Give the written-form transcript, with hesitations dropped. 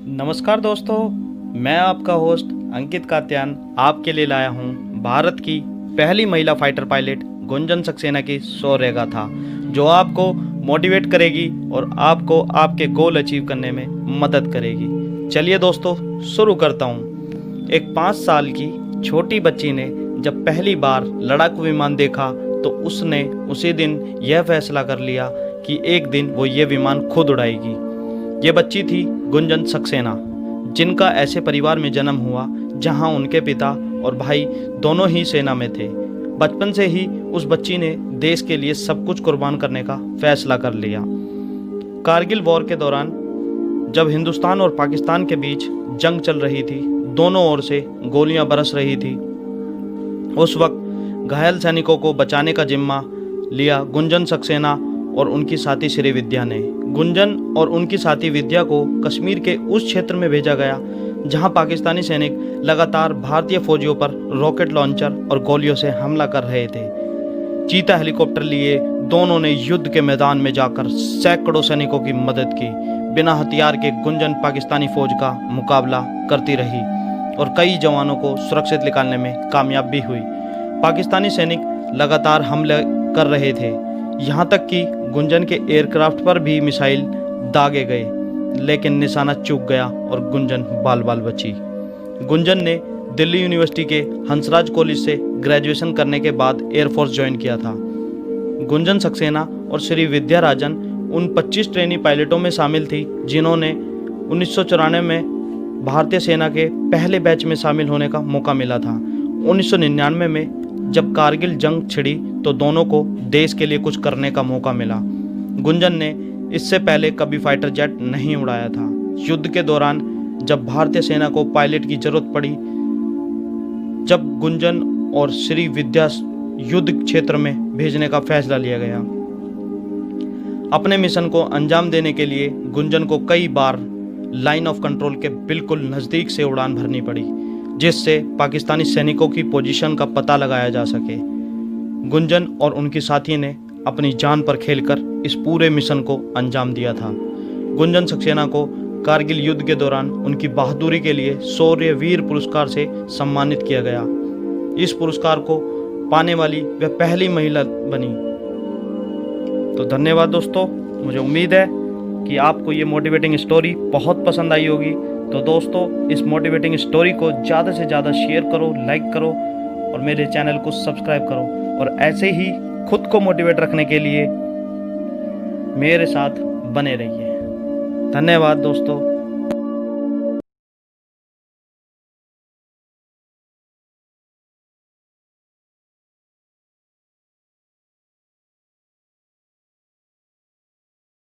नमस्कार दोस्तों, मैं आपका होस्ट अंकित कात्यान आपके लिए लाया हूं भारत की पहली महिला फाइटर पायलट गुंजन सक्सेना की शौर्य गाथा, जो आपको मोटिवेट करेगी और आपको आपके गोल अचीव करने में मदद करेगी। चलिए दोस्तों, शुरू करता हूं। एक 5 साल की छोटी बच्ची ने जब पहली बार लड़ाकू विमान देखा तो उसने उसी दिन यह फैसला कर लिया कि एक दिन वो ये विमान खुद उड़ाएगी। ये बच्ची थी गुंजन सक्सेना, जिनका ऐसे परिवार में जन्म हुआ जहां उनके पिता और भाई दोनों ही सेना में थे। बचपन से ही उस बच्ची ने देश के लिए सब कुछ कुर्बान करने का फैसला कर लिया। कारगिल वॉर के दौरान जब हिंदुस्तान और पाकिस्तान के बीच जंग चल रही थी, दोनों ओर से गोलियां बरस रही थी। उस वक्त घायल सैनिकों को बचाने का जिम्मा लिया गुंजन सक्सेना और उनकी साथी श्री विद्या ने। गुंजन और उनकी साथी विद्या को कश्मीर के उस क्षेत्र में भेजा गया जहां पाकिस्तानी सैनिक लगातार भारतीय फौजियों पर रॉकेट लॉन्चर और गोलियों से हमला कर रहे थे। चीता हेलीकॉप्टर लिए दोनों ने युद्ध के मैदान में जाकर सैकड़ों सैनिकों की मदद की। बिना हथियार के गुंजन पाकिस्तानी फौज का मुकाबला करती रही और कई जवानों को सुरक्षित निकालने में कामयाब भी हुई। पाकिस्तानी सैनिक लगातार हमले कर रहे थे, यहाँ तक कि गुंजन के एयरक्राफ्ट पर भी मिसाइल दागे गए, लेकिन निशाना चूक गया और गुंजन बाल बाल बची। गुंजन ने दिल्ली यूनिवर्सिटी के हंसराज कॉलेज से ग्रेजुएशन करने के बाद एयरफोर्स ज्वाइन किया था। गुंजन सक्सेना और श्री विद्या राजन उन 25 ट्रेनी पायलटों में शामिल थी जिन्होंने 1994 में भारतीय सेना के पहले बैच में शामिल होने का मौका मिला था। 1999 में जब कारगिल जंग छिड़ी तो दोनों को देश के लिए कुछ करने का मौका मिला। गुंजन ने इससे पहले कभी फाइटर जेट नहीं उड़ाया था। युद्ध के दौरान जब भारतीय सेना को पायलट की जरूरत पड़ी, जब गुंजन और श्री विद्या युद्ध क्षेत्र में भेजने का फैसला लिया गया। अपने मिशन को अंजाम देने के लिए गुंजन को कई बार लाइन ऑफ कंट्रोल के बिल्कुल नज़दीक से उड़ान भरनी पड़ी, जिससे पाकिस्तानी सैनिकों की पोजीशन का पता लगाया जा सके। गुंजन और उनकी साथी ने अपनी जान पर खेलकर इस पूरे मिशन को अंजाम दिया था। गुंजन सक्सेना को कारगिल युद्ध के दौरान उनकी बहादुरी के लिए शौर्य वीर पुरस्कार से सम्मानित किया गया। इस पुरस्कार को पाने वाली वह पहली महिला बनी। तो धन्यवाद दोस्तों, मुझे उम्मीद है कि आपको ये मोटिवेटिंग स्टोरी बहुत पसंद आई होगी। तो दोस्तों, इस मोटिवेटिंग स्टोरी को ज़्यादा से ज़्यादा शेयर करो, लाइक करो और मेरे चैनल को सब्सक्राइब करो। और ऐसे ही खुद को मोटिवेट रखने के लिए मेरे साथ बने रहिए। धन्यवाद दोस्तों।